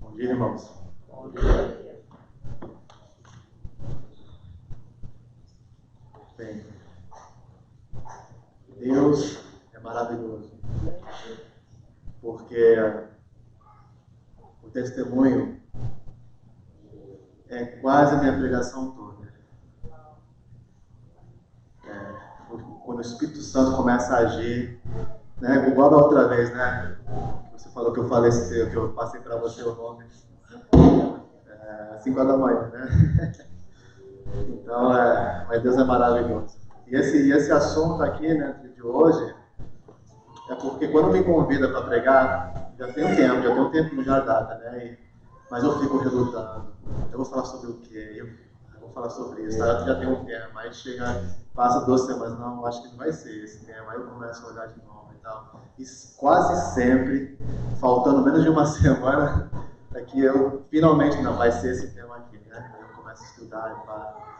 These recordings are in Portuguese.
Bom dia, irmãos. Bom dia. Bem, Deus é maravilhoso, porque o testemunho é quase a minha pregação toda. Quando o Espírito Santo começa a agir, né, igual da outra vez, né? Você falou que eu faleci, que eu passei para você o nome, 5 da manhã, né? Então, mas Deus é maravilhoso. E esse assunto aqui, né, de hoje, é porque quando me convida para pregar, já tem um tempinho já data, né? Mas eu fico relutando. Eu vou falar sobre o quê? Eu vou falar sobre isso. Já tem um tema, aí passa 2 semanas, não, acho que não vai ser esse tema. Aí eu começo a olhar de novo e tal. E quase sempre, faltando menos de uma semana, é que eu finalmente, não, vai ser esse tema aqui, né? Eu começo a estudar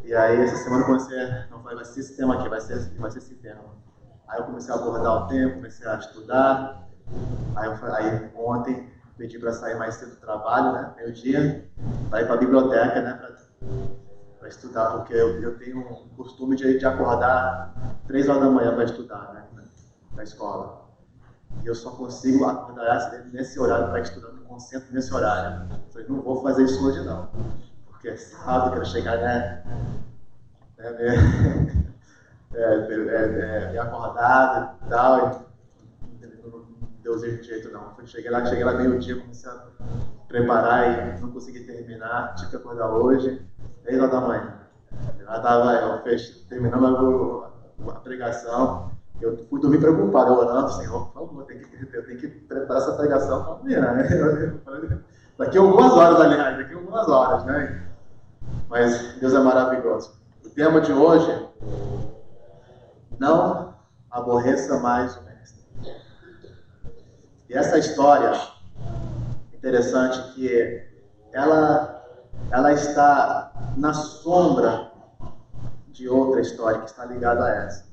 e aí essa semana eu comecei, não, vai ser esse tema aqui, vai ser esse tema. Aí eu comecei a abordar o tema, comecei a estudar. Aí ontem pedi para sair mais cedo do trabalho, né? Meio-dia, para ir para a biblioteca, né? Para estudar, porque eu tenho um costume de acordar 3 horas da manhã para estudar, né? Na escola. E eu só consigo acordar nesse horário para estudar, me concentro nesse horário. Eu falei, não vou fazer isso hoje não, porque é sábado, quero chegar, né? Acordado e tal, não deu jeito não. Cheguei lá meio-dia, comecei a preparar e não consegui terminar, tive que acordar hoje, 10 horas da manhã. Terminando a pregação, eu fui dormir preocupado, orando, Senhor, por favor, eu tenho que preparar essa pregação para amanhã, né? Daqui a algumas horas, aliás, né? Mas Deus é maravilhoso. O tema de hoje, não aborreça mais o mestre. E essa história, interessante que ela está na sombra de outra história que está ligada a essa.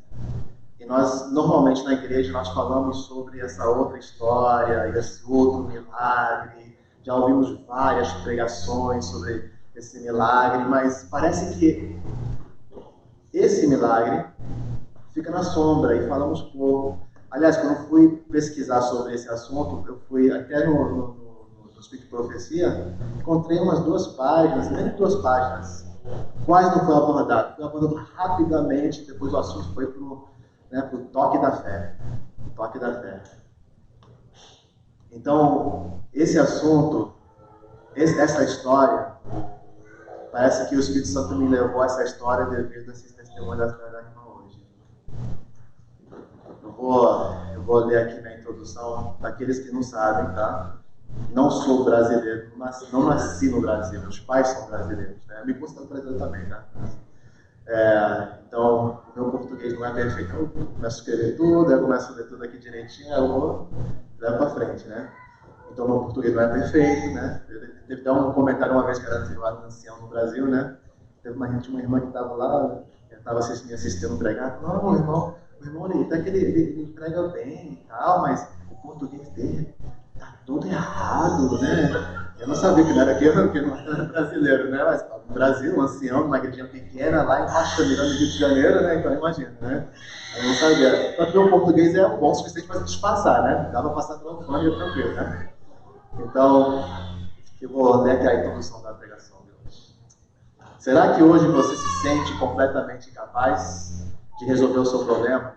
E nós, normalmente na igreja, nós falamos sobre essa outra história, esse outro milagre. Já ouvimos várias pregações sobre esse milagre, mas parece que esse milagre fica na sombra e falamos pouco. Aliás, quando eu fui pesquisar sobre esse assunto, eu fui até no Espírito de Profecia, encontrei umas 2 páginas, nem 2 páginas, quase não foi abordado. Foi abordado rapidamente, depois o assunto foi para o toque da fé. O toque da fé. Então, esse assunto, essa história, parece que o Espírito Santo me levou a essa história devido a esses testemunhos da irmã hoje. Eu vou ler aqui na introdução, daqueles que não sabem, tá? Não sou brasileiro, não nasci no Brasil, meus pais são brasileiros, né? Me considero brasileiro também, né? Então, o meu português não é perfeito. Eu começo a escrever tudo, eu começo a ler tudo aqui direitinho, aí eu vou levar para frente, né? Então, o meu português não é perfeito, né? Teve até um comentário uma vez que era ancião no Brasil, né? Teve uma irmã que estava lá, estava me assistindo pregar. Não, o irmão até que ele prega bem e tal, mas o português dele tá tudo errado, né? Eu não sabia que não era aqui, porque não era brasileiro, né? Mas no Brasil, um ancião, uma igrejinha pequena, lá em Cachoeira, no Rio de Janeiro, né? Então imagina, né? Eu não sabia. Só que o português é bom o suficiente para disfarçar, né? Dá para passar pelo fone tranquilo, né? Então, eu vou ler aqui a introdução da pregação de hoje. Será que hoje você se sente completamente incapaz de resolver o seu problema?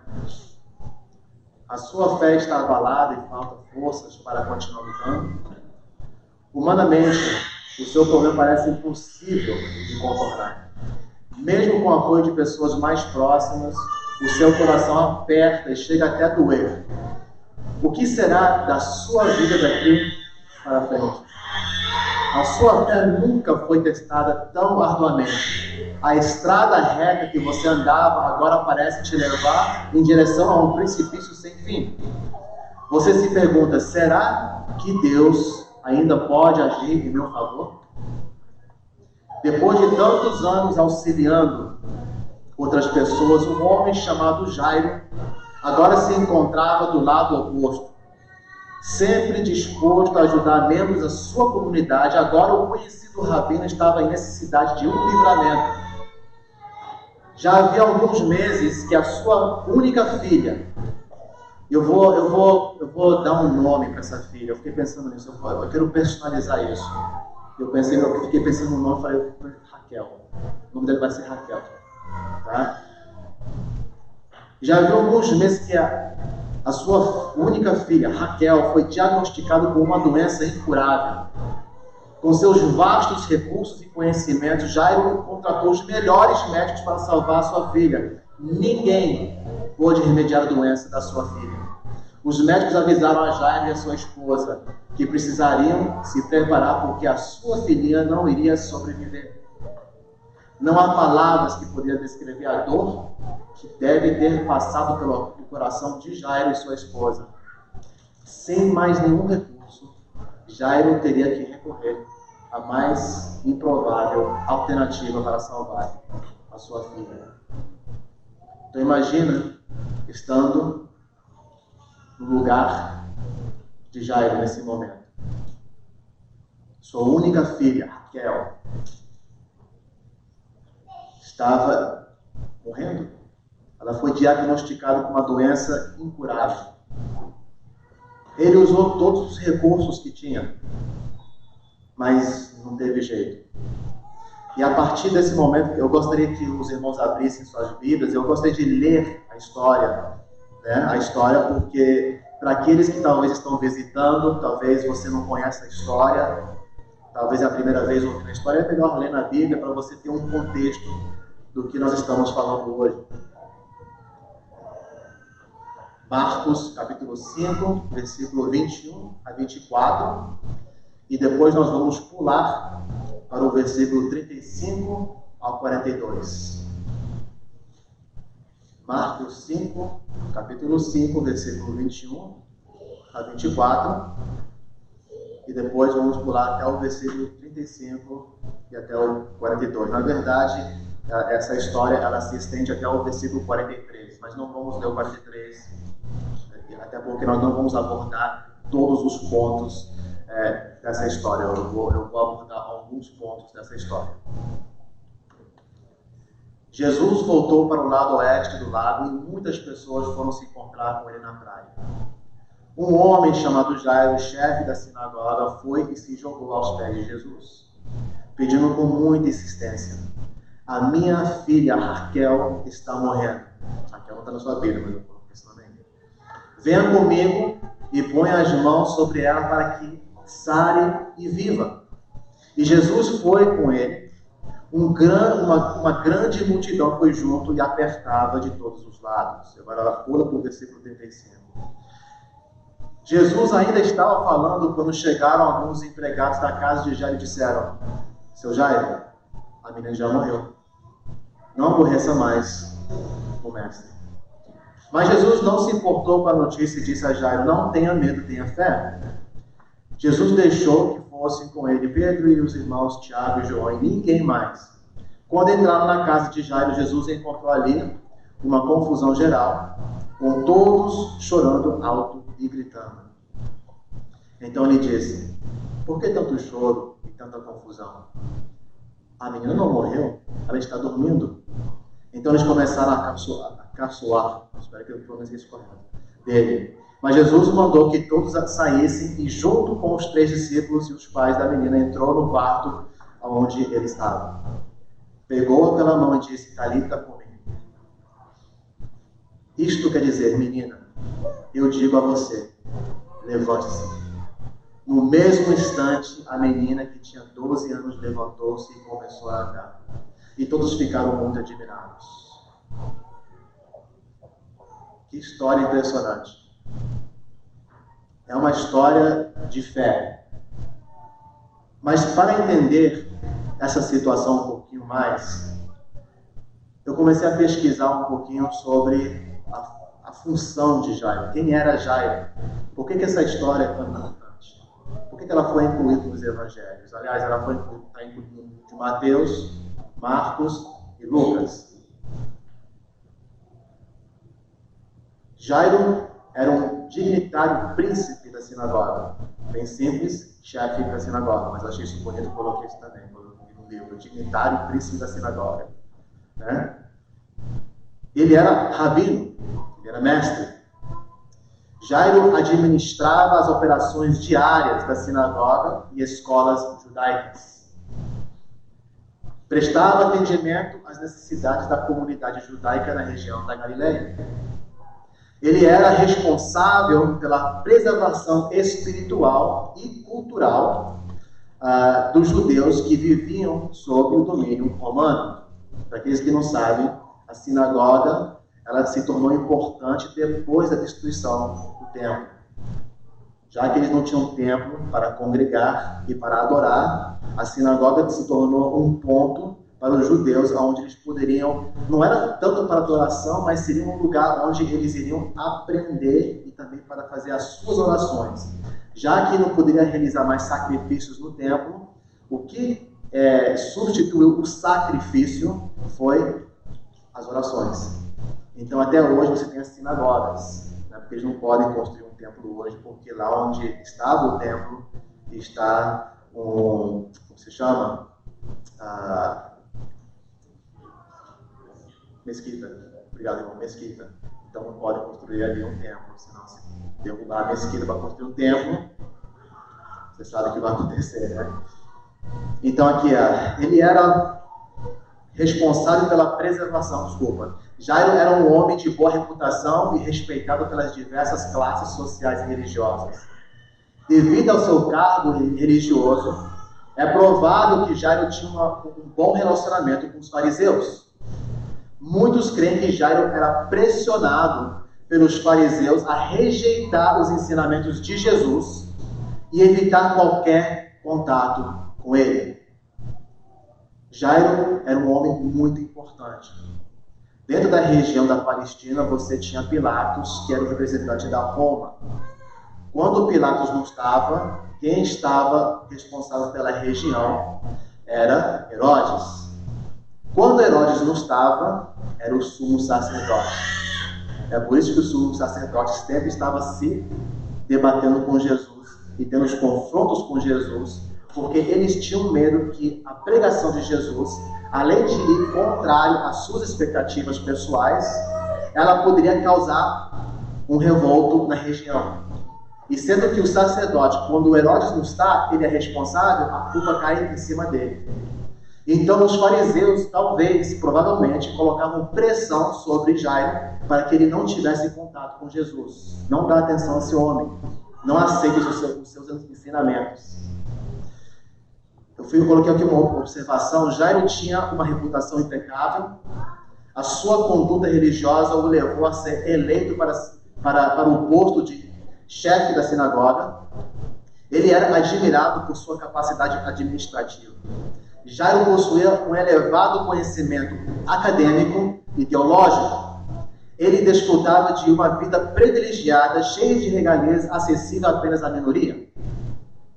A sua fé está abalada e falta forças para continuar lutando? Humanamente, o seu problema parece impossível de contornar. Mesmo com o apoio de pessoas mais próximas, o seu coração aperta e chega até a doer. O que será da sua vida daqui para frente? A sua fé nunca foi testada tão arduamente. A estrada reta que você andava agora parece te levar em direção a um precipício sem fim. Você se pergunta, será que Deus ainda pode agir em meu favor? Depois de tantos anos auxiliando outras pessoas, um homem chamado Jairo agora se encontrava do lado oposto. sempre disposto a ajudar membros da sua comunidade, agora o conhecido rabino estava em necessidade de um livramento. Já havia alguns meses que a sua única filha, eu vou dar um nome para essa filha, eu fiquei pensando nisso, eu quero personalizar isso. Eu fiquei pensando no nome, falei, Raquel. O nome dele vai ser Raquel. Tá? Já havia alguns meses que a sua única filha, Raquel, foi diagnosticada com uma doença incurável. Com seus vastos recursos e conhecimentos, Jairo contratou os melhores médicos para salvar a sua filha. Ninguém pôde remediar a doença da sua filha. Os médicos avisaram a Jairo e a sua esposa que precisariam se preparar porque a sua filhinha não iria sobreviver. Não há palavras que poderiam descrever a dor que deve ter passado pelo coração de Jairo e sua esposa. Sem mais nenhum recurso, Jairo teria que recorrer à mais improvável alternativa para salvar a sua filha. Então imagina estando no lugar de Jairo nesse momento. Sua única filha, Raquel, estava morrendo. Ela foi diagnosticada com uma doença incurável. Ele usou todos os recursos que tinha, mas não teve jeito. E a partir desse momento, eu gostaria que os irmãos abrissem suas Bíblias. Eu gostaria de ler a história, né? A história, porque para aqueles que talvez estão visitando, talvez você não conheça a história, talvez é a primeira vez ouvindo a história, é melhor ler na Bíblia para você ter um contexto do que nós estamos falando hoje. Marcos, capítulo 5, versículo 21 a 24. E depois nós vamos pular para o versículo 35 ao 42. Marcos 5, capítulo 5, versículo 21 a 24. E depois vamos pular até o versículo 35 e até o 42. Na verdade, essa história ela se estende até o versículo 43, mas não vamos ler o 43, até porque nós não vamos abordar todos os pontos dessa história. Eu vou abordar alguns pontos dessa história. Jesus voltou para o lado oeste do lago e muitas pessoas foram se encontrar com ele na praia. Um homem chamado Jairo, chefe da sinagoga, foi e se jogou aos pés de Jesus, pedindo com muita insistência: a minha filha Raquel está morrendo. Raquel não está na sua Bíblia, mas eu coloquei esse nome aí. Venha comigo e ponha as mãos sobre ela para que sare e viva. E Jesus foi com ele. Uma grande multidão foi junto e apertava de todos os lados. Agora ela pula para o versículo 35. Jesus ainda estava falando quando chegaram alguns empregados da casa de Jairo e disseram: seu Jairo, a menina já morreu. Não aborreça mais o mestre. Mas Jesus não se importou com a notícia e disse a Jairo: não tenha medo, tenha fé. Jesus deixou que fossem com ele Pedro e os irmãos Tiago e João e ninguém mais. Quando entraram na casa de Jairo, Jesus encontrou ali uma confusão geral, com todos chorando alto e gritando. Então ele disse: por que tanto choro e tanta confusão? A menina não morreu, ela está dormindo. Então eles começaram a caçoar, espero que eu pronuncie isso correto, dele. Mas Jesus mandou que todos saíssem e junto com os 3 discípulos e os pais da menina entrou no quarto onde ele estava. Pegou-a pela mão e disse: Talita cumi. Isto quer dizer: menina, eu digo a você, levante-se. No mesmo instante, a menina que tinha 12 anos levantou-se e começou a andar. E todos ficaram muito admirados. Que história impressionante. É uma história de fé. Mas para entender essa situação um pouquinho mais, eu comecei a pesquisar um pouquinho sobre a função de Jairo. Quem era Jairo? Por que essa história é tão importante? Por que ela foi incluída nos evangelhos? Aliás, ela está incluída de Mateus, Marcos e Lucas. Jairo era um dignitário príncipe da sinagoga. Bem simples, chefe da sinagoga, mas eu achei isso bonito e coloquei isso também no livro. Dignitário e príncipe da sinagoga. Né? Ele era rabino, ele era mestre. Jairo administrava as operações diárias da sinagoga e escolas judaicas. Prestava atendimento às necessidades da comunidade judaica na região da Galileia. Ele era responsável pela preservação espiritual e cultural dos judeus que viviam sob o domínio romano. Para aqueles que não sabem, a sinagoga ela se tornou importante depois da destruição do templo. Já que eles não tinham templo para congregar e para adorar, a sinagoga se tornou um ponto para os judeus, onde eles poderiam, não era tanto para adoração, mas seria um lugar onde eles iriam aprender e também para fazer as suas orações. Já que não poderia realizar mais sacrifícios no templo, o que substituiu o sacrifício foi as orações. Então, até hoje, você tem as sinagogas, né? Porque eles não podem construir um templo hoje, porque lá onde estava o templo está como se chama? Mesquita. Obrigado, irmão. Mesquita. Então, não pode construir ali um templo, senão se derrubar a mesquita para construir um templo, você sabe o que vai acontecer, né? Então, aqui, ele era responsável pela preservação, Jairo era um homem de boa reputação e respeitado pelas diversas classes sociais e religiosas. Devido ao seu cargo religioso, é provável que Jairo tinha um bom relacionamento com os fariseus. Muitos creem que Jairo era pressionado pelos fariseus a rejeitar os ensinamentos de Jesus e evitar qualquer contato com ele. Jairo era um homem muito importante. Dentro da região da Palestina, você tinha Pilatos, que era o representante da Roma. Quando Pilatos não estava, quem estava responsável pela região era Herodes. Quando Herodes não estava, era o sumo sacerdote. É por isso que o sumo sacerdote sempre estava se debatendo com Jesus e tendo os confrontos com Jesus, porque eles tinham medo que a pregação de Jesus, além de ir contrário às suas expectativas pessoais, ela poderia causar um revolto na região. E sendo que o sacerdote, quando o Herodes não está, ele é responsável, a culpa cai em cima dele. Então os fariseus, talvez, provavelmente, colocavam pressão sobre Jairo para que ele não tivesse contato com Jesus. Não dá atenção a esse homem. Não aceite os seus ensinamentos. Eu coloquei aqui uma observação. Jairo tinha uma reputação impecável. A sua conduta religiosa o levou a ser eleito para o posto de chefe da sinagoga. Ele era admirado por sua capacidade administrativa. Jairo possuía um elevado conhecimento acadêmico e teológico. Ele desfrutava de uma vida privilegiada, cheia de regalias, acessível apenas à minoria.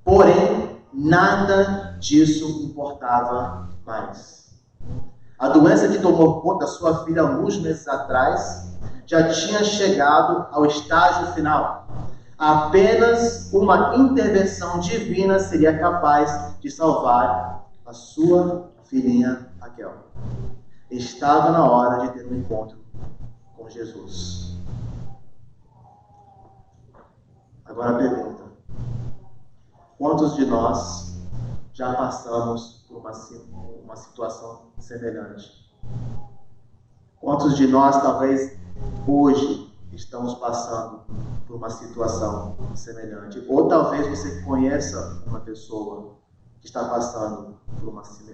Porém, nada disso importava mais. A doença que tomou conta da sua filha alguns meses atrás já tinha chegado ao estágio final. Apenas uma intervenção divina seria capaz de salvar a sua filhinha Raquel. Estava na hora de ter um encontro com Jesus. Agora a pergunta: quantos de nós já passamos por uma situação semelhante? Quantos de nós talvez hoje estamos passando por uma situação semelhante? Ou talvez você conheça uma pessoa que está passando por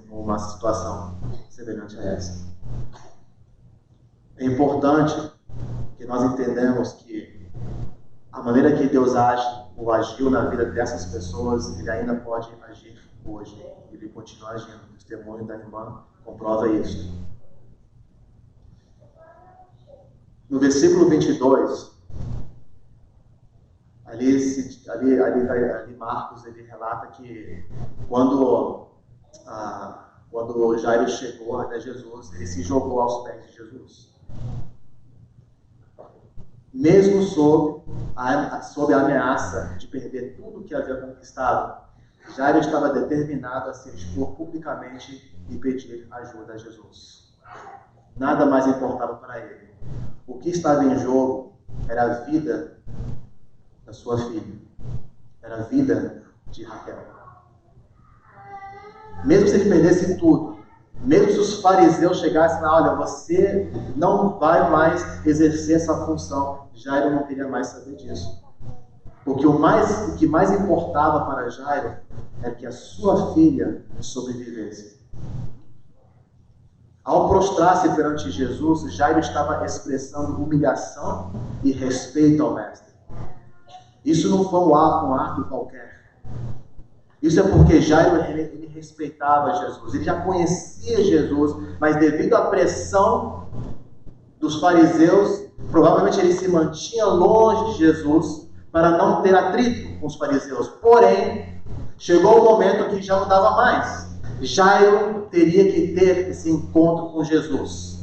uma situação semelhante a essa. É importante que nós entendamos que a maneira que Deus age ou agiu na vida dessas pessoas, Ele ainda pode agir hoje. Ele continua agindo. O testemunho da irmã comprova isso. No versículo 22, ali Marcos ele relata que quando Jairo chegou até Jesus, ele se jogou aos pés de Jesus. mesmo sob a ameaça de perder tudo que havia conquistado, Jairo estava determinado a se expor publicamente e pedir ajuda a Jesus. Nada mais importava para ele. O que estava em jogo era a vida da sua filha. Era a vida de Raquel. Mesmo se ele perdesse tudo, mesmo se os fariseus chegassem lá, olha, você não vai mais exercer essa função, Jairo não queria mais saber disso. Porque o que mais importava para Jairo é que a sua filha sobrevivesse. Ao prostrar-se perante Jesus, Jairo estava expressando humilhação e respeito ao Mestre. Isso não foi um ato qualquer. Isso é porque Jairo ele respeitava Jesus, ele já conhecia Jesus, mas devido à pressão dos fariseus, provavelmente ele se mantinha longe de Jesus para não ter atrito com os fariseus. Porém, chegou o momento que já não dava mais. Jairo teria que ter esse encontro com Jesus.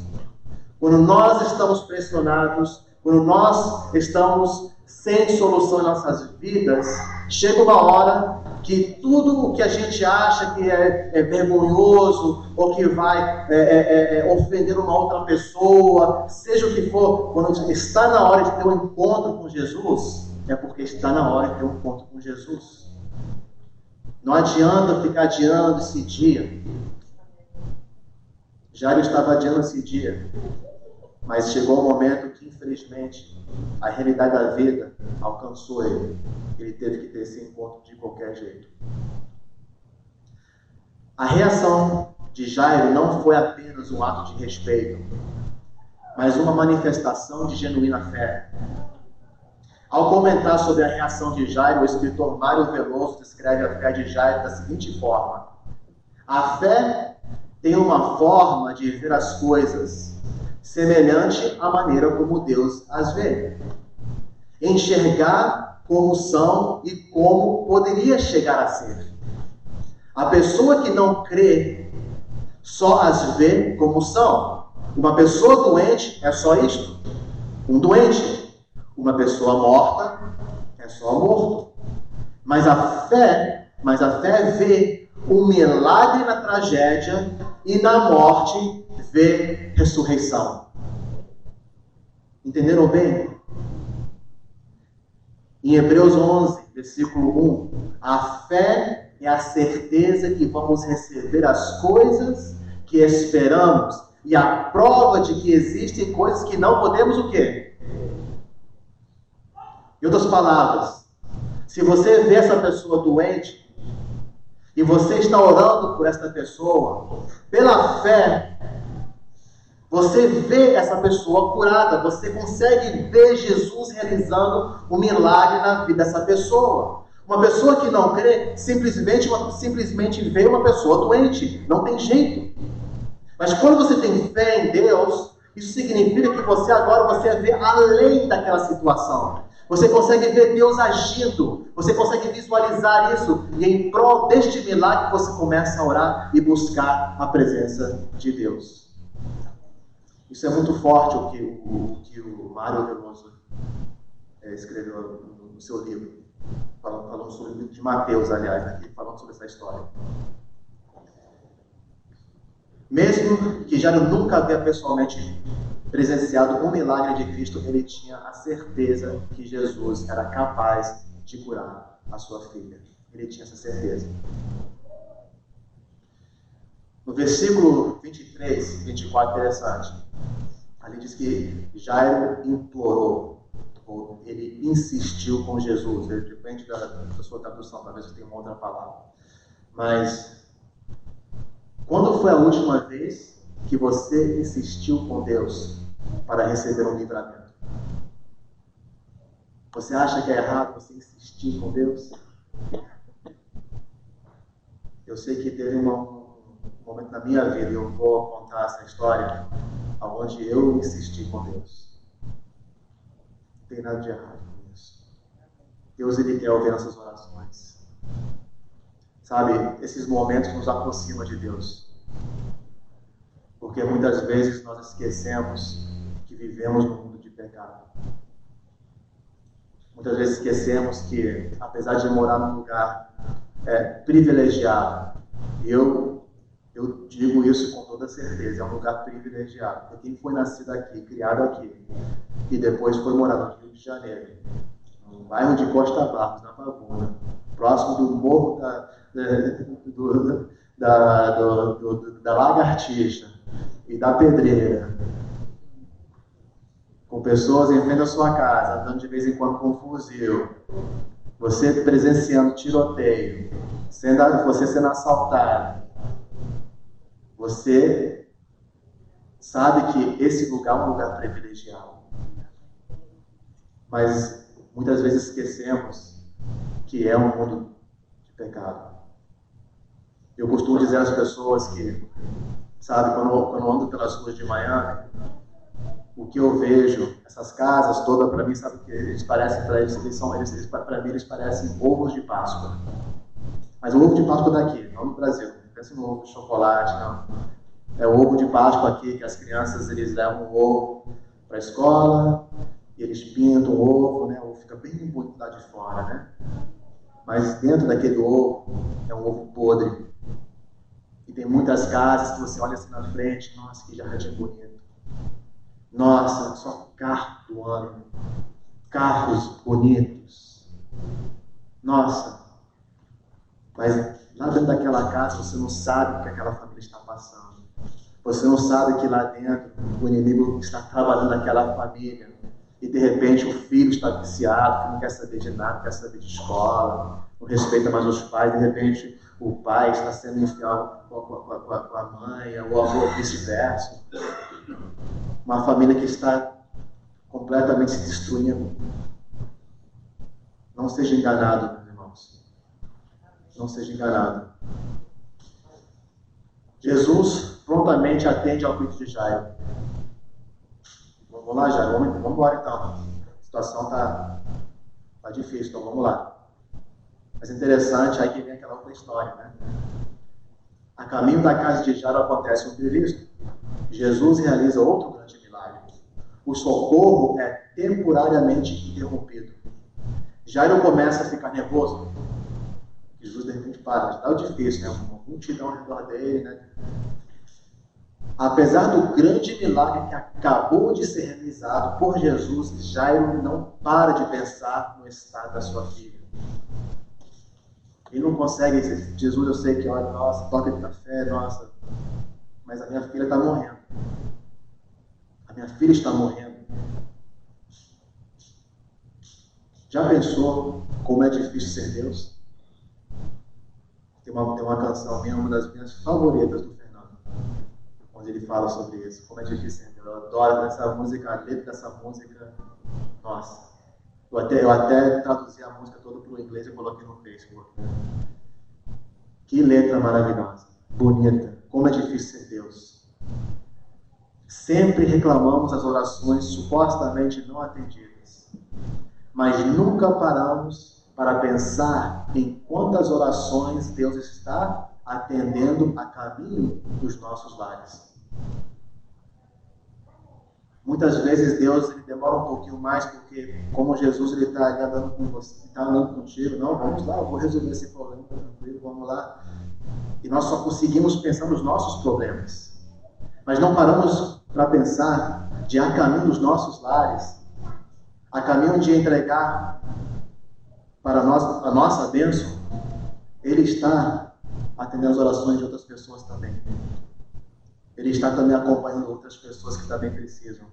Quando nós estamos pressionados, quando nós estamos sem solução em nossas vidas, chega uma hora que tudo o que a gente acha que é vergonhoso ou que vai ofender uma outra pessoa, seja o que for, quando está na hora de ter um encontro com Jesus, é porque está na hora de ter um encontro com Jesus. Não adianta ficar adiando esse dia. Jairo estava adiando esse dia, mas chegou um momento que, infelizmente, a realidade da vida alcançou ele. Ele teve que ter esse encontro de qualquer jeito. A reação de Jairo não foi apenas um ato de respeito, mas uma manifestação de genuína fé. Ao comentar sobre a reação de Jairo, o escritor Mário Veloso descreve a fé de Jairo da seguinte forma: a fé tem uma forma de ver as coisas semelhante à maneira como Deus as vê. Enxergar como são e como poderia chegar a ser. A pessoa que não crê só as vê como são. Uma pessoa doente é só isto. Um doente. Uma pessoa morta é só morto. Mas a fé vê um milagre na tragédia e na morte vê ressurreição. Entenderam bem? Em Hebreus 11, versículo 1, a fé é a certeza que vamos receber as coisas que esperamos e a prova de que existem coisas que não podemos o quê? Em outras palavras, se você vê essa pessoa doente e você está orando por essa pessoa, pela fé, você vê essa pessoa curada, você consegue ver Jesus realizando um milagre na vida dessa pessoa. Uma pessoa que não crê, simplesmente vê uma pessoa doente, não tem jeito. Mas quando você tem fé em Deus, isso significa que você vê além daquela situação. Você consegue ver Deus agindo, você consegue visualizar isso, e em prol deste milagre você começa a orar e buscar a presença de Deus. Isso é muito forte o que o Mário Veloso escreveu no seu livro, falando sobre o livro de Mateus, aliás, aqui, falando sobre essa história. Mesmo que Jairo nunca havia pessoalmente presenciado um milagre de Cristo, ele tinha a certeza que Jesus era capaz de curar a sua filha. Ele tinha essa certeza. No versículo 23, 24, interessante. Ali diz que Jairo implorou, ou ele insistiu com Jesus. Depende da sua tradução, talvez você tenha uma outra palavra. Mas, quando foi a última vez que você insistiu com Deus para receber um livramento? Você acha que é errado você insistir com Deus? Eu sei que teve um momento na minha vida, e eu vou contar essa história, onde eu insisti com Deus. Não tem nada de errado com isso. Deus, Ele quer ouvir nossas orações. Sabe, esses momentos nos aproximam de Deus. Porque muitas vezes nós esquecemos que vivemos num mundo de pecado. Muitas vezes esquecemos que, apesar de morar num lugar privilegiado, eu digo isso com toda certeza, é um lugar privilegiado. Porque quem foi nascido aqui, criado aqui, e depois foi morar no Rio de Janeiro, no bairro de Costa Barros, na Pavuna, próximo do Morro da Lagartixa e da Pedreira, com pessoas em frente à sua casa, andando de vez em quando com um fuzil, você presenciando tiroteio, você sendo assaltado, você sabe que esse lugar é um lugar privilegiado. Mas muitas vezes esquecemos que é um mundo de pecado. Eu costumo dizer às pessoas que, sabe, quando eu ando pelas ruas de Miami, o que eu vejo, essas casas todas, para mim, sabe o que eles parecem? Para mim, eles parecem ovos de Páscoa. Mas o ovo de Páscoa daqui, não no Brasil. Não pensa no ovo de chocolate, não. É o ovo de Páscoa aqui, que as crianças, eles levam o ovo para a escola, e eles pintam o ovo, né? O ovo fica bem bonito lá de fora, né? Mas dentro daquele ovo, é um ovo podre. E tem muitas casas que você olha assim na frente, nossa, que jardim bonito. Nossa, só carro do ano, carros bonitos. Nossa, mas lá dentro daquela casa você não sabe o que aquela família está passando. Você não sabe que lá dentro o inimigo está trabalhando naquela família. E de repente o filho está viciado, que não quer saber de nada, não quer saber de escola, não respeita mais os pais. De repente o pai está sendo infiel com a mãe, ou amor vice-versa. Uma família que está completamente se destruindo. Não seja enganado, meus irmãos. Não seja enganado. Jesus prontamente atende ao pedido de Jairo. Vamos lá, Jairo. Vamos embora então. A situação está difícil, então vamos lá. Mas interessante, aí que vem aquela outra história, né? A caminho da casa de Jairo acontece o imprevisto. Jesus realiza outro grande milagre. O socorro é temporariamente interrompido. Jairo começa a ficar nervoso. Jesus de repente para, está difícil, né? Uma multidão ao redor dele, né? Apesar do grande milagre que acabou de ser realizado por Jesus, Jairo não para de pensar no estado da sua filha. Ele não consegue dizer, Jesus, eu sei que, olha, nossa, toca de café, nossa, mas a minha filha está morrendo. A minha filha está morrendo. Já pensou como é difícil ser Deus? Tem uma canção minha, uma das minhas favoritas do Fernando, onde ele fala sobre isso, como é difícil ser Deus. Eu adoro essa música, a letra dessa música, nossa. Eu até traduzi a música toda para o inglês e coloquei no Facebook. Que letra maravilhosa, bonita, como é difícil ser Deus. Sempre reclamamos as orações supostamente não atendidas, mas nunca paramos para pensar em quantas orações Deus está atendendo a caminho dos nossos lares. Muitas vezes Deus ele demora um pouquinho mais, porque como Jesus ele está ali andando com você, está andando contigo, não, vamos lá, eu vou resolver esse problema, tranquilo, vamos lá. E nós só conseguimos pensar nos nossos problemas, mas não paramos para pensar de a caminho dos nossos lares, a caminho de entregar para nós a nossa bênção. Ele está atendendo as orações de outras pessoas também. Ele está também acompanhando outras pessoas que também precisam.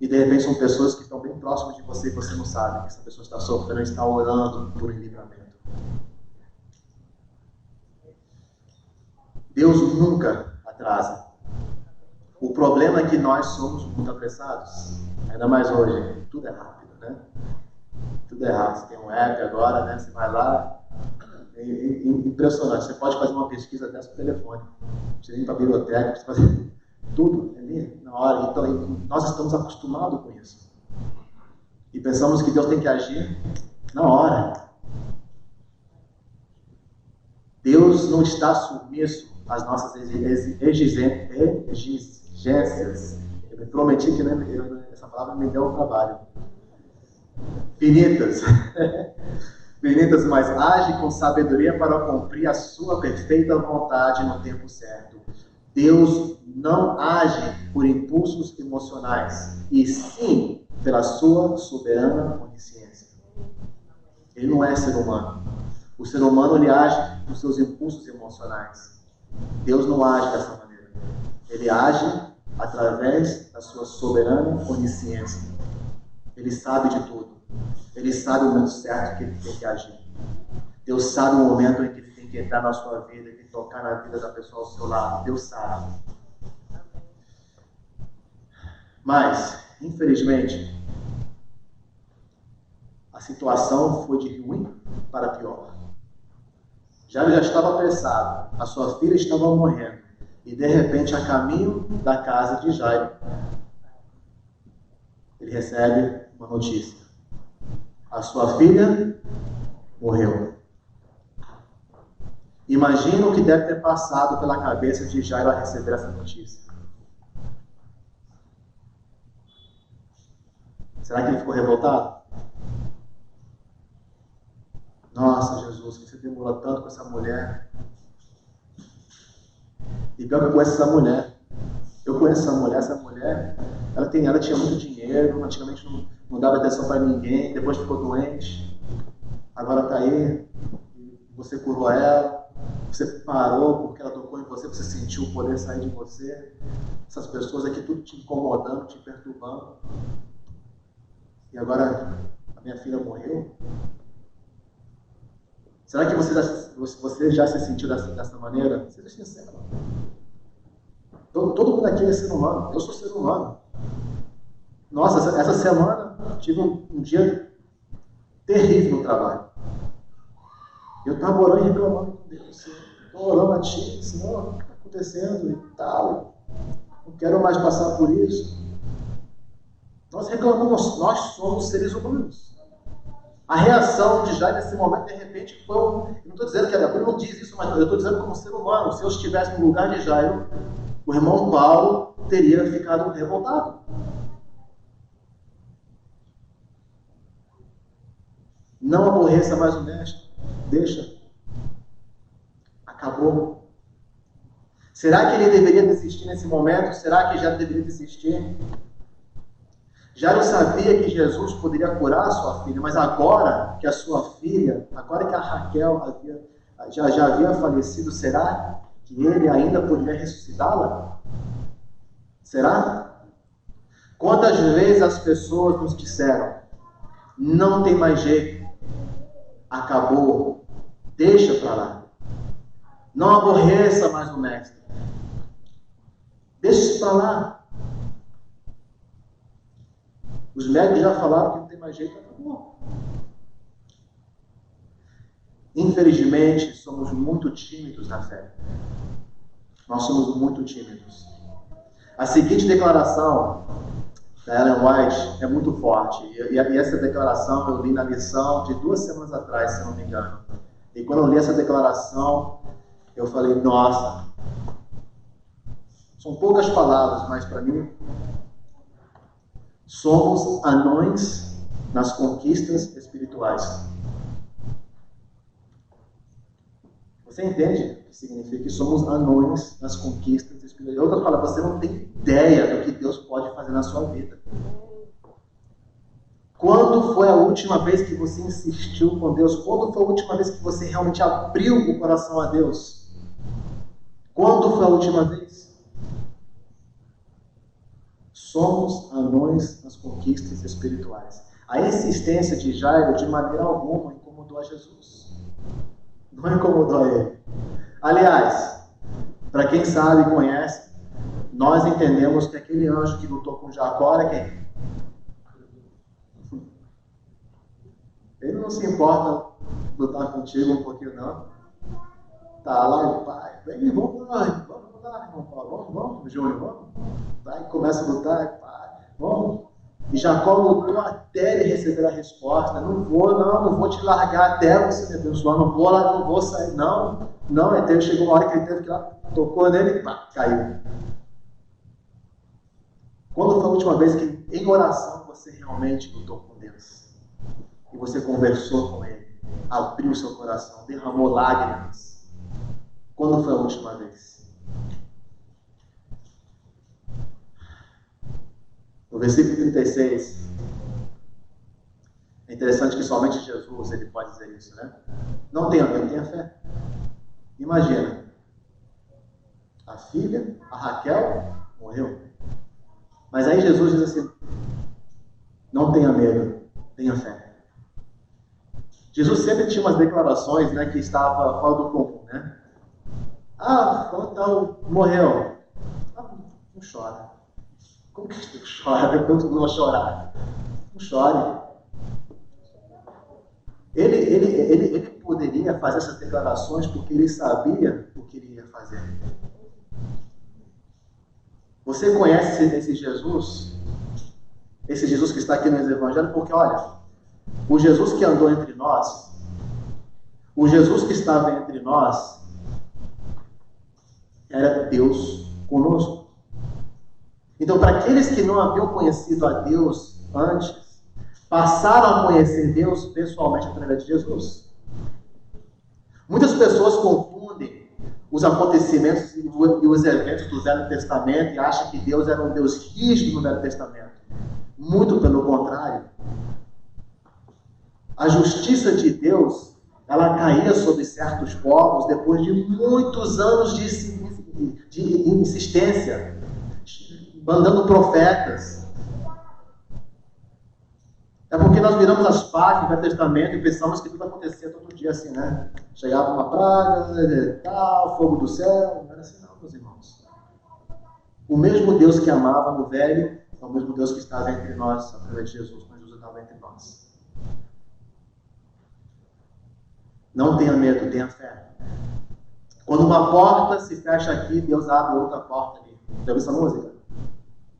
E de repente são pessoas que estão bem próximas de você e você não sabe que essa pessoa está sofrendo e está orando por um livramento. Deus nunca atrasa. O problema é que nós somos muito apressados. Ainda mais hoje. Tudo é rápido, né? Tudo é rápido. Você tem um app agora, né? Você vai lá. É impressionante. Você pode fazer uma pesquisa dessa no telefone. Você ir para a biblioteca, você fazer tudo ali na hora. Então, nós estamos acostumados com isso. E pensamos que Deus tem que agir na hora. Deus não está submisso às nossas exigências. Eu me prometi que essa palavra me deu um trabalho. Finitas. Finitas, mas age com sabedoria para cumprir a sua perfeita vontade no tempo certo. Deus não age por impulsos emocionais, e sim pela sua soberana onisciência. Ele não é ser humano. O ser humano, ele age por seus impulsos emocionais. Deus não age dessa maneira. Ele age através da sua soberana onisciência. Ele sabe de tudo. Ele sabe o momento certo que ele tem que agir. Deus sabe o momento em que ele tem que entrar na sua vida e tocar na vida da pessoa ao seu lado. Deus sabe. Mas, infelizmente, a situação foi de ruim para pior. Jairo já estava apressado, a sua filha estava morrendo, e de repente, a caminho da casa de Jairo, ele recebe uma notícia: a sua filha morreu. Imagina o que deve ter passado pela cabeça de Jairo a receber essa notícia. Será que ele ficou revoltado? Nossa, Jesus, você demorou tanto com essa mulher. E pior que eu conheço essa mulher. Eu conheço essa mulher, ela tinha muito dinheiro, antigamente não dava atenção para ninguém, depois ficou doente, agora está aí, você curou ela, você parou porque ela tocou em você, você sentiu o poder sair de você. Essas pessoas aqui tudo te incomodando, te perturbando. E agora a minha filha morreu? Será que você já se sentiu dessa maneira? Seja sincero. Todo mundo aqui é ser humano. Eu sou ser humano. Nossa, essa semana tive um dia terrível no trabalho. Eu estava orando e reclamando com Deus. Senhor, estou orando a Ti, Senhor, o que está acontecendo e tal. Não quero mais passar por isso. Nós reclamamos, nós somos seres humanos. A reação de Jairo nesse momento, de repente, foi eu não estou dizendo que a Bíblia não diz isso, mas eu estou dizendo como ser humano. Se eu estivesse no lugar de Jairo, o irmão Paulo teria ficado revoltado. Não aborreça mais o mestre. Deixa. Acabou. Será que ele deveria desistir nesse momento? Será que já deveria desistir? Jairo sabia que Jesus poderia curar a sua filha, mas agora que a sua filha, agora que a Raquel já havia falecido, será que ele ainda poderia ressuscitá-la? Será? Quantas vezes as pessoas nos disseram: não tem mais jeito, acabou, deixa para lá, não aborreça mais o mestre, deixa isso para lá. Os médicos já falaram que não tem mais jeito, acabou. Infelizmente, somos muito tímidos na fé. Nós somos muito tímidos. A seguinte declaração da Ellen White é muito forte. E essa declaração eu li na lição de 2 semanas atrás, se não me engano. E quando eu li essa declaração, eu falei: nossa, são poucas palavras, mas para mim, somos anões nas conquistas espirituais. Você entende o que significa? Que somos anões nas conquistas espirituais. Em outras palavras, você não tem ideia do que Deus pode fazer na sua vida. Quando foi a última vez que você insistiu com Deus? Quando foi a última vez que você realmente abriu o coração a Deus? Quando foi a última vez? Somos anões nas conquistas espirituais. A insistência de Jairo, de maneira alguma, incomodou a Jesus. Não incomodou a ele. Aliás, para quem sabe e conhece, nós entendemos que aquele anjo que lutou com Jacó era quem? Ele não se importa lutar contigo um pouquinho, não. Tá lá o pai, vem, vamos lá, irmão Paulo, vamos, Júnior, vamos. Vai, começa a lutar, pai, vamos. E Jacó lutou até ele receber a resposta: não vou te largar até você me abençoar, não vou sair, não. Então chegou uma hora que ele teve que ir lá, tocou nele e pá, caiu. Quando foi a última vez que em oração você realmente lutou com Deus? e você conversou com ele, abriu seu coração, derramou lágrimas? Quando foi a última vez? No versículo 36, é interessante que somente Jesus ele pode dizer isso, né? Não tenha medo, tenha fé. Imagina, a filha, a Raquel, morreu. Mas aí Jesus diz assim, não tenha medo, tenha fé. Jesus sempre tinha umas declarações, né, que estava fora do comum, né? Tal morreu. Não chora. Como que você chora? Como não chorar? Não chore. Ele poderia fazer essas declarações porque ele sabia o que ele ia fazer. Você conhece esse Jesus? Esse Jesus que está aqui nos Evangelhos? Porque, olha, o Jesus que andou entre nós, o Jesus que estava entre nós, era Deus conosco. Então, para aqueles que não haviam conhecido a Deus antes, passaram a conhecer Deus pessoalmente através de Jesus. Muitas pessoas confundem os acontecimentos e os eventos do Velho Testamento e acham que Deus era um Deus rígido no Velho Testamento. Muito pelo contrário. A justiça de Deus, ela caía sobre certos povos depois de muitos anos de insistência, mandando profetas. É porque nós viramos as páginas do Velho Testamento e pensamos que tudo acontecia todo dia assim, né? Chegava uma praga, tal, fogo do céu. Não era assim não, meus irmãos. O mesmo Deus que amava no Velho é o mesmo Deus que estava entre nós, através de Jesus, quando Jesus estava entre nós. Não tenha medo, tenha fé. Quando uma porta se fecha aqui, Deus abre outra porta ali. Já ouviu essa música?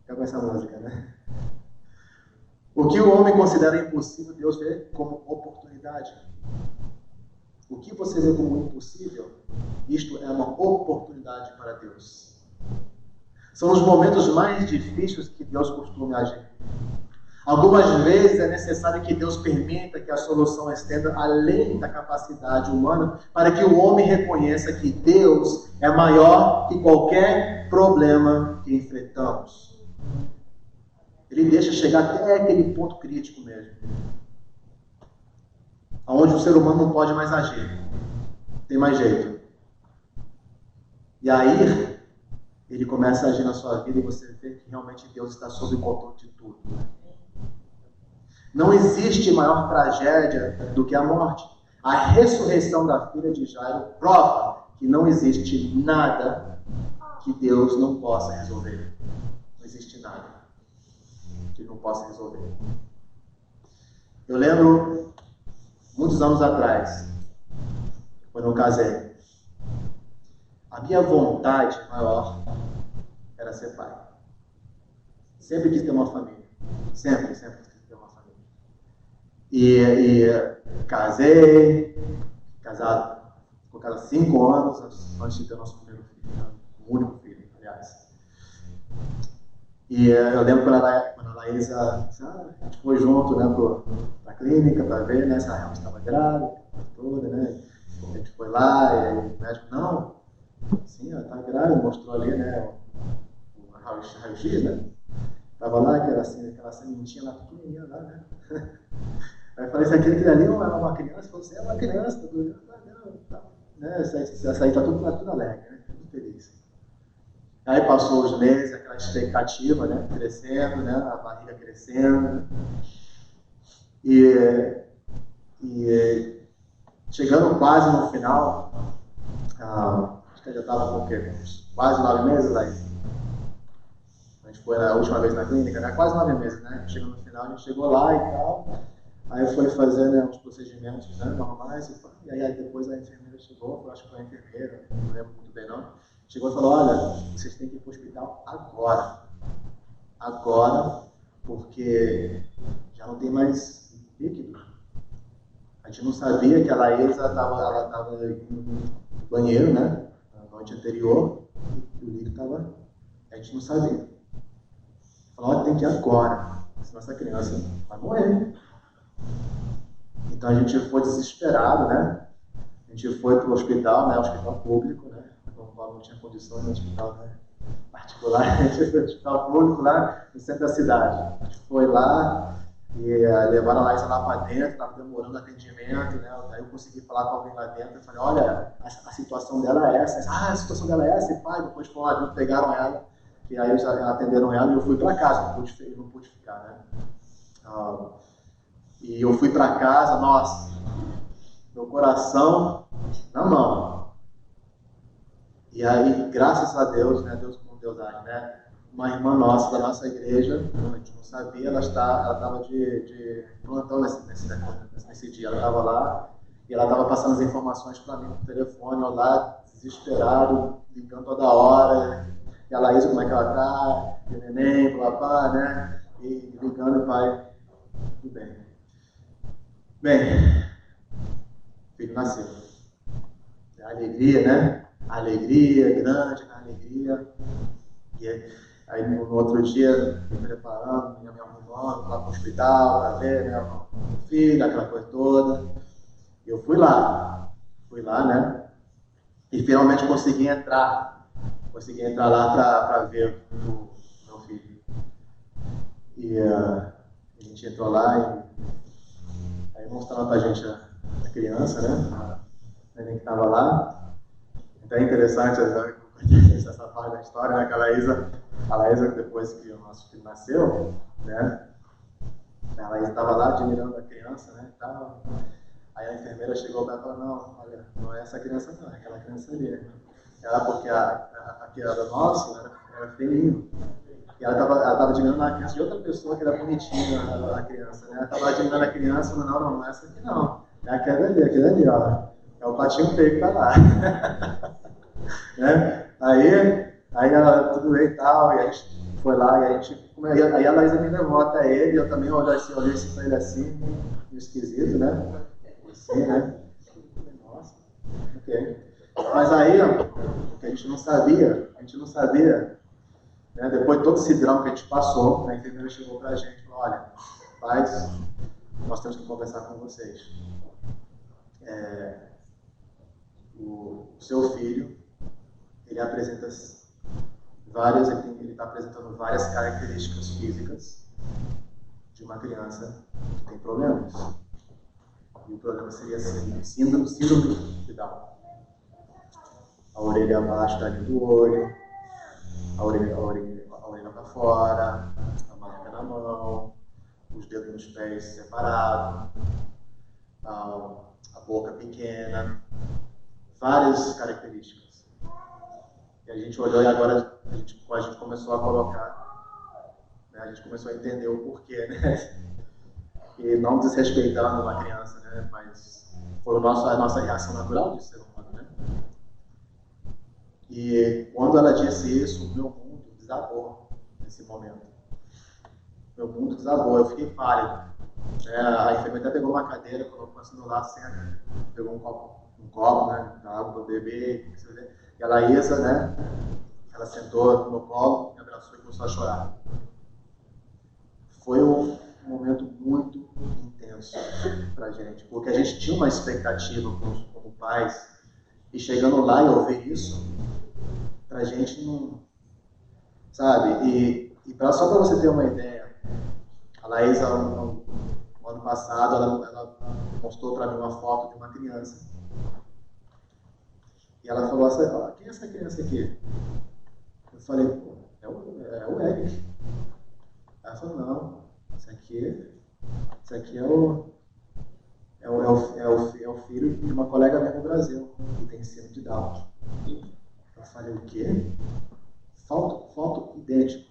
Já ouviu essa música, né? O que o homem considera impossível, Deus vê como oportunidade. O que você vê como impossível, isto é uma oportunidade para Deus. São os momentos mais difíceis que Deus costuma agir. Algumas vezes é necessário que Deus permita que a solução estenda além da capacidade humana para que o homem reconheça que Deus é maior que qualquer problema que enfrentamos. Ele deixa chegar até aquele ponto crítico mesmo, onde o ser humano não pode mais agir. Não tem mais jeito. E aí, ele começa a agir na sua vida e você vê que realmente Deus está sob o controle de tudo. Não existe maior tragédia do que a morte. A ressurreição da filha de Jairo prova que não existe nada que Deus não possa resolver. Não existe nada que não possa resolver. Eu lembro, muitos anos atrás, quando eu casei, a minha vontade maior era ser pai. Sempre quis ter uma família. Sempre quis ter uma família. E casei, ficou casado 5 anos antes de ter nosso primeiro filho. O único filho, aliás. E eu lembro quando a Laísa, a gente foi junto, né, pra clínica para ver, né, se ela realmente estava grávida, toda, né? A gente foi lá e o médico, não, sim, ela está grávida, mostrou ali, né, o raio-x, né? Tava lá, aquela sementinha lá, pequenininha lá, né? Aí eu falei, se aquele ali é uma criança, falou assim, é uma criança, né? Essa aí tá tudo alegre, né? Tudo feliz. Aí passou os meses, aquela expectativa, né? Crescendo, né? A barriga crescendo. E chegando quase no final, acho que já estava com o quê? Quase 9 meses aí. A gente foi a última vez na clínica, né? Quase 9 meses, né? Chegando no final, a gente chegou lá e tal. Aí foi fazer, né, uns procedimentos, né, normais. E aí depois a enfermeira chegou, eu acho que foi a enfermeira, não lembro muito bem não. Chegou e falou, olha, vocês têm que ir para o hospital agora. Agora, porque já não tem mais líquido. A gente não sabia que a Laísa estava no banheiro, né? Na noite anterior, e o líquido estava. A gente não sabia. Falou, olha, tem que ir agora, senão essa criança vai morrer. Então a gente foi desesperado, né? A gente foi para o hospital, né? Hospital público, né? Não tinha condições no hospital, né? Particular, a gente foi para o hospital público lá no centro da cidade. A gente foi lá e levaram a Laísa lá para dentro, estava demorando atendimento, né? Aí eu consegui falar com alguém lá dentro e falei, olha, a situação dela é essa. A situação dela é essa, e pai, depois foram, pegaram ela, e aí eles atenderam ela e eu fui para casa, não pude ficar, né? E eu fui para casa, nossa, meu coração na mão. E aí, graças a Deus, né, Deus como Deus age, né? Uma irmã nossa, da nossa igreja, a gente não sabia, ela estava de plantão nesse dia. Ela estava lá e ela estava passando as informações para mim no telefone, eu lá, desesperado, ligando toda hora. E a Laísa, como é que ela está? E o neném, papá, né? E ligando, pai, tudo bem. Bem, o filho nasceu. A alegria, né? A alegria, grande a alegria. E aí no outro dia, me preparando, me arrumando, lá para o hospital, para ver, né? O filho, aquela coisa toda. E eu fui lá, né? E finalmente consegui entrar lá para ver o meu filho. E a gente entrou lá e aí mostrando para a gente a criança, né? A neném que estava lá. Então é interessante essa parte da história, né? Que a Laísa, depois que o nosso filho nasceu, né? A Laísa estava lá admirando a criança, né? Aí a enfermeira chegou para ela e falou, não, olha, não é essa criança não, é aquela criança ali. Ela, porque a que era nossa, era feminino. E ela estava admirando a criança de outra pessoa que era bonitinha, a criança, né? Ela estava admirando a criança, não é essa aqui não. É aquela ali, ó. É o patinho feio que está lá. Né? Aí ela tudo bem e tal, e a gente foi lá, aí a Laísa me levou até ele, eu também olhei assim para ele assim, meio esquisito, né? Assim, né? Nossa, ok. Mas aí, o que a gente não sabia, né? Depois de todo esse drama que a gente passou, a enfermeira chegou pra gente e falou, olha, pais, nós temos que conversar com vocês. O seu filho, ele apresenta ele está apresentando várias características físicas de uma criança que tem problemas. E o problema seria assim, síndrome de Down. A orelha abaixo da linha do olho, a orelha para fora, a marca na mão, os dedos nos pés separados, a boca pequena, várias características. E a gente olhou e agora a gente começou a colocar, né, a gente começou a entender o porquê, né? E não desrespeitando uma criança, né? Mas foi a nossa reação natural de ser humano, né? E quando ela disse isso, o meu mundo desabou nesse momento. Meu mundo desabou, eu fiquei pálido. A enfermeira até pegou uma cadeira, colocou assim do lado, pegou um copo, né, da água para beber, e a Laísa, né, ela sentou no colo, me abraçou e começou a chorar. Foi um momento muito intenso pra gente, porque a gente tinha uma expectativa como pais, e chegando lá e ouvir isso, pra gente não, sabe, e só para você ter uma ideia, a Laísa, no ano passado, ela mostrou para mim uma foto de uma criança. E ela falou assim, quem é essa criança aqui? Eu falei, pô, é o Eric. Ela falou, não, isso aqui é o filho de uma colega minha no Brasil, que tem síndrome de Down. Eu falei, o quê? Foto idêntico.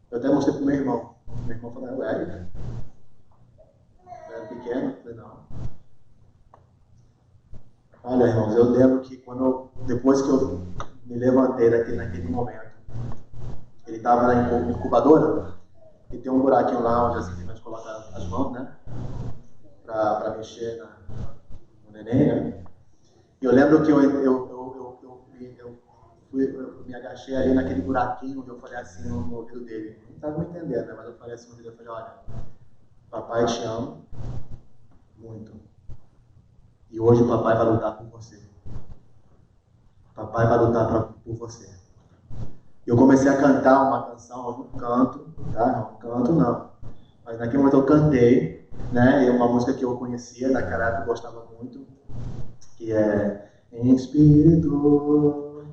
Eu até mostrei pro meu irmão. Meu irmão falou, é o Eric. Eu era pequeno, eu falei, não. Olha, irmãos, eu lembro que depois que eu me levantei naquele momento, ele estava na incubadora, e tem um buraquinho lá onde as enfermeiras colocam as mãos, né? Para mexer no neném, né? E eu lembro que eu me agachei ali naquele buraquinho e eu falei assim no ouvido dele. Não estava me entendendo, né? Mas eu falei assim no ouvido, eu falei, olha, papai te ama, Muito. E hoje o papai vai lutar por você. O papai vai lutar por você. Eu comecei a cantar uma canção, eu não canto, tá? Não canto não. Mas naquele momento eu cantei, né? E uma música que eu conhecia, naquela época eu gostava muito, que é Em Espírito,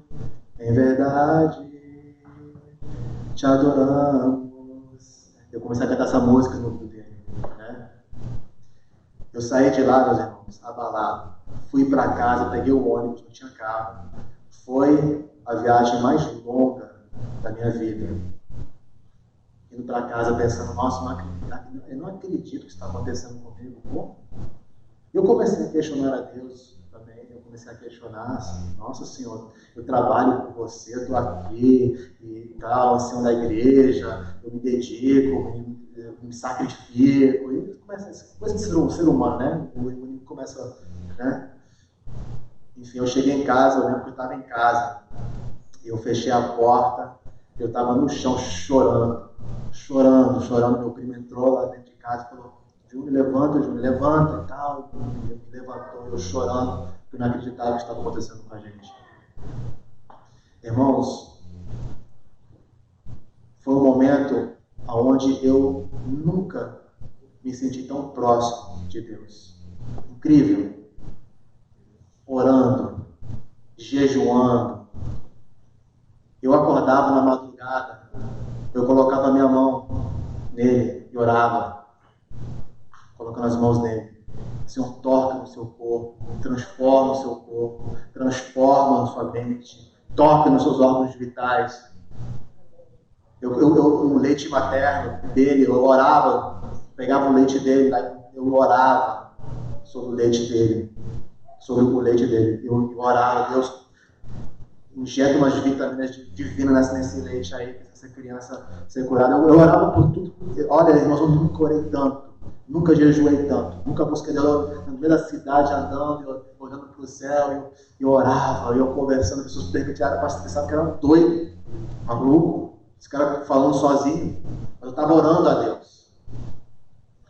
em Verdade, Te Adoramos. Eu comecei a cantar essa música no vídeo dele, né? Eu saí de lá, meus irmãos, abalado. Fui para casa, peguei o ônibus, não tinha carro. Foi a viagem mais longa da minha vida. Indo para casa pensando, nossa, eu não acredito que isso está acontecendo comigo. Como? Eu comecei a questionar a Deus também, eu comecei a questionar, assim, nossa Senhor, eu trabalho com você, eu estou aqui e tal, Senhor da igreja, eu me dedico, me sacrifico, e coisa de ser humano, né? O inimigo começa, né? Enfim, eu cheguei em casa, eu lembro que eu estava em casa, eu fechei a porta, eu estava no chão chorando, meu primo entrou lá dentro de casa e falou, Júnior, me levanta e tal, ele me levantou, eu chorando, porque eu não acreditava que estava acontecendo com a gente. Irmãos, foi um momento onde eu nunca me senti tão próximo de Deus. Incrível. Orando, jejuando. Eu acordava na madrugada, eu colocava a minha mão nele e orava, colocando as mãos nele. Senhor, toca no seu corpo, transforma o seu corpo, transforma a sua mente, toca nos seus órgãos vitais. O leite materno dele, eu orava, pegava o leite dele, eu orava sobre o leite dele, eu orava, Deus, injeta umas vitaminas divinas nesse leite aí, para essa criança ser curada. Eu orava por tudo. Olha, irmãos, eu nunca orei tanto, nunca jejuei tanto, nunca busquei Deus no meio da cidade, andando, olhando para o céu, e eu orava, eu conversando, as pessoas perguntaram, pastor, você sabe que era doido, maluco, esse cara falando sozinho, mas eu estava orando a Deus.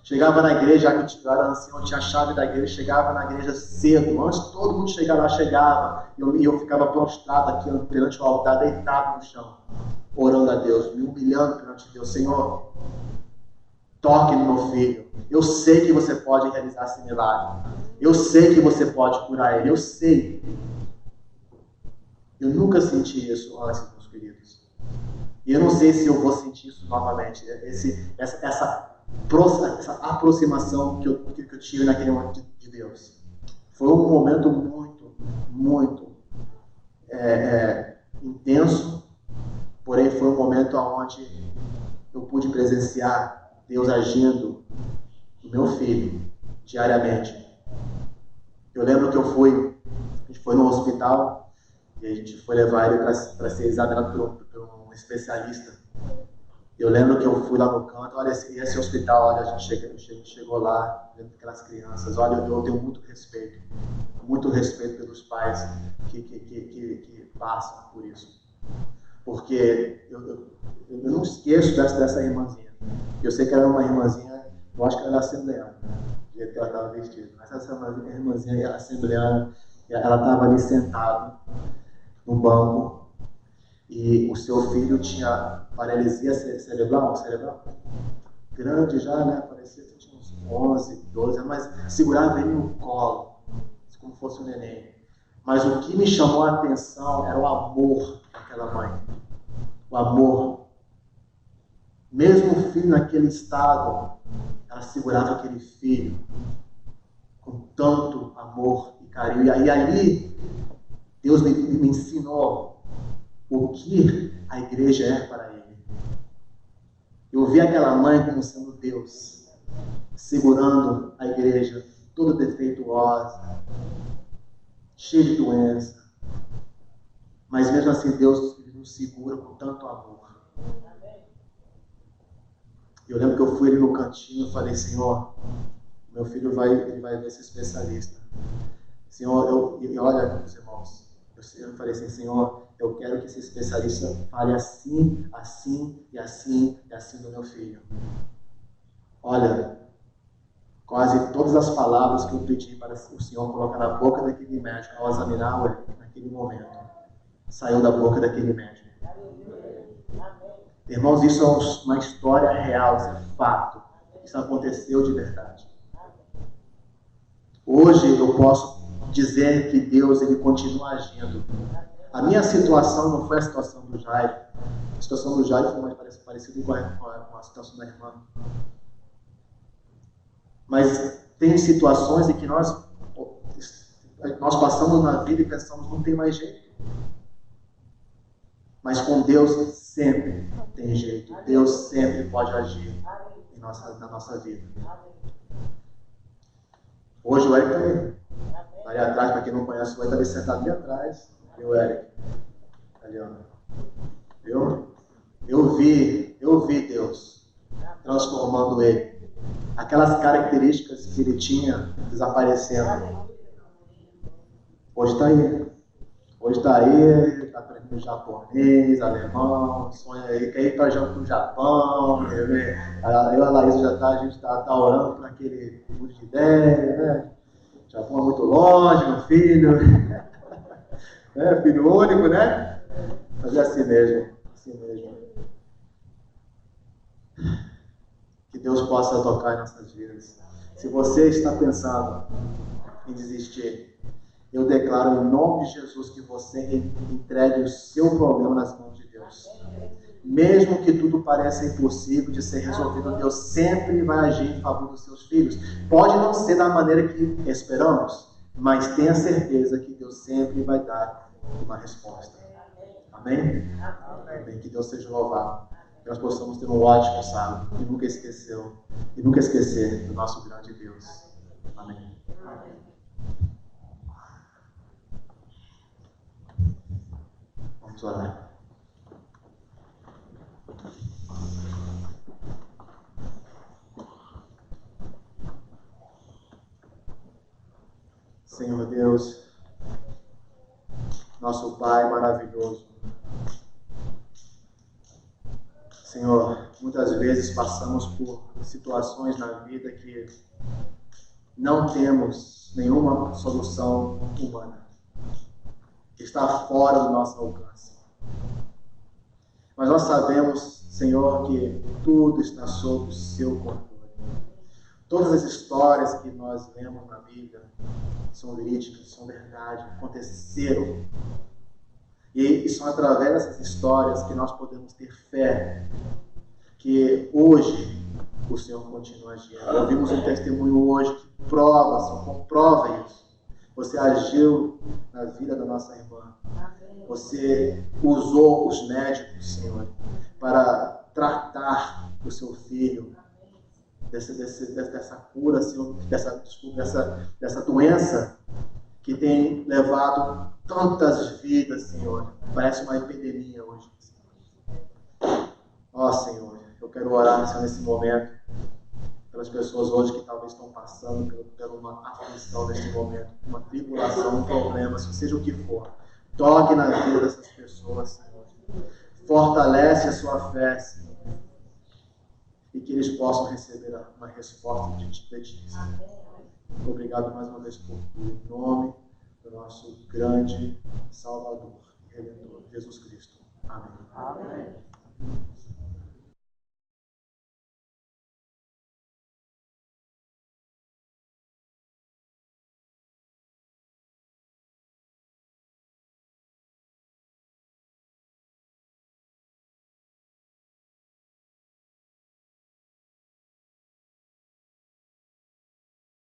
Chegava na igreja, já que eu era ancião, eu tinha a chave da igreja, chegava na igreja cedo, antes de todo mundo chegar lá, chegava, e eu ficava prostrado aqui perante o altar, deitado no chão, orando a Deus, me humilhando perante Deus. Senhor, toque no meu filho, eu sei que você pode realizar esse milagre, eu sei que você pode curar ele, eu sei. Eu nunca senti isso antes, meus queridos, e eu não sei se eu vou sentir isso novamente, essa aproximação que eu tive naquele momento de Deus. Foi um momento muito intenso, porém foi um momento onde eu pude presenciar Deus agindo no meu filho diariamente. Eu lembro que a gente foi no hospital e a gente foi levar ele para ser examinado por um especialista. Eu lembro que eu fui lá no canto, olha, esse hospital, olha, a gente chegou lá, vendo aquelas crianças, olha, eu tenho muito respeito pelos pais que passam por isso. Porque eu não esqueço dessa irmãzinha. Eu sei que ela era uma irmãzinha, eu acho que ela era assembleana, do jeito que ela estava vestida. Mas essa irmãzinha assembleana, ela estava ali sentada no banco, e o seu filho tinha paralisia cerebral, grande já, né? Parecia que tinha uns 11, 12 anos, mas segurava ele no colo, como fosse um neném. Mas o que me chamou a atenção era o amor daquela mãe. O amor. Mesmo o filho naquele estado, ela segurava aquele filho com tanto amor e carinho. E ali, Deus me ensinou o que a igreja é para ele. Eu vi aquela mãe como sendo Deus, segurando a igreja, toda defeituosa, cheia de doença. Mas mesmo assim Deus nos segura com tanto amor. Eu lembro que eu fui ali no cantinho e falei, Senhor, meu filho vai ver esse especialista. Senhor, e olha, meus irmãos, eu falei assim, Senhor, eu quero que esse especialista fale assim, assim e assim e assim do meu filho. Olha, quase todas as palavras que eu pedi para o Senhor colocar na boca daquele médico ao examinar ele naquele momento, saiu da boca daquele médico. Irmãos, isso é uma história real, isso é fato. Isso aconteceu de verdade. Hoje eu posso dizer que Deus ele continua agindo. A minha situação não foi a situação do Jairo. A situação do Jairo foi mais parecida com a situação da irmã. Mas tem situações em que nós passamos na vida e pensamos, não tem mais jeito. Mas com Deus sempre tem jeito. Deus sempre pode agir na nossa vida. Hoje o Eric está ali atrás, para quem não conhece, o Eric está ali sentado ali atrás. E o Eric ali, ó. Eu vi Deus transformando ele. Aquelas características que ele tinha desaparecendo. Hoje está aí. Hoje está aí, está aprendendo japonês, alemão, sonha aí, quer ir para o Japão. Eu e a Laís a gente está orando para aquele mundo de ideia, né? O Japão é muito longe, meu filho. Filho único, né? Mas é assim mesmo, assim mesmo. Que Deus possa tocar em nossas vidas. Se você está pensando em desistir, eu declaro em nome de Jesus que você entregue o seu problema nas mãos de Deus. Mesmo que tudo pareça impossível de ser resolvido, Deus sempre vai agir em favor dos seus filhos. Pode não ser da maneira que esperamos, mas tenha certeza que Deus sempre vai dar uma resposta. Amém? Amém. Que Deus seja louvado. Que nós possamos ter um ótimo sábado e nunca esquecer do nosso grande Deus. Amém. Vamos orar. Senhor Deus, nosso Pai maravilhoso. Senhor, muitas vezes passamos por situações na vida que não temos nenhuma solução humana, que está fora do nosso alcance. Mas nós sabemos, Senhor, que tudo está sob o seu controle. Todas as histórias que nós lemos na Bíblia são verídicas, são verdade, aconteceram. E são através dessas histórias que nós podemos ter fé que hoje o Senhor continua agindo. Ouvimos um testemunho hoje que comprova isso. Você agiu na vida da nossa irmã. Você usou os médicos, Senhor, para tratar o seu filho dessa cura, Senhor, dessa doença que tem levado tantas vidas, Senhor. Parece uma epidemia hoje. Ó, Senhor, eu quero orar, Senhor, nesse momento, pelas pessoas hoje que talvez estão passando por uma aflição nesse momento, uma tribulação, um problema, seja o que for. Toque na vida dessas pessoas, Senhor. Fortalece a sua fé, Senhor. E que eles possam receber uma resposta de Ti, Senhor. Obrigado mais uma vez por tudo. Em nome do nosso grande Salvador e Redentor, Jesus Cristo. Amém. Amém.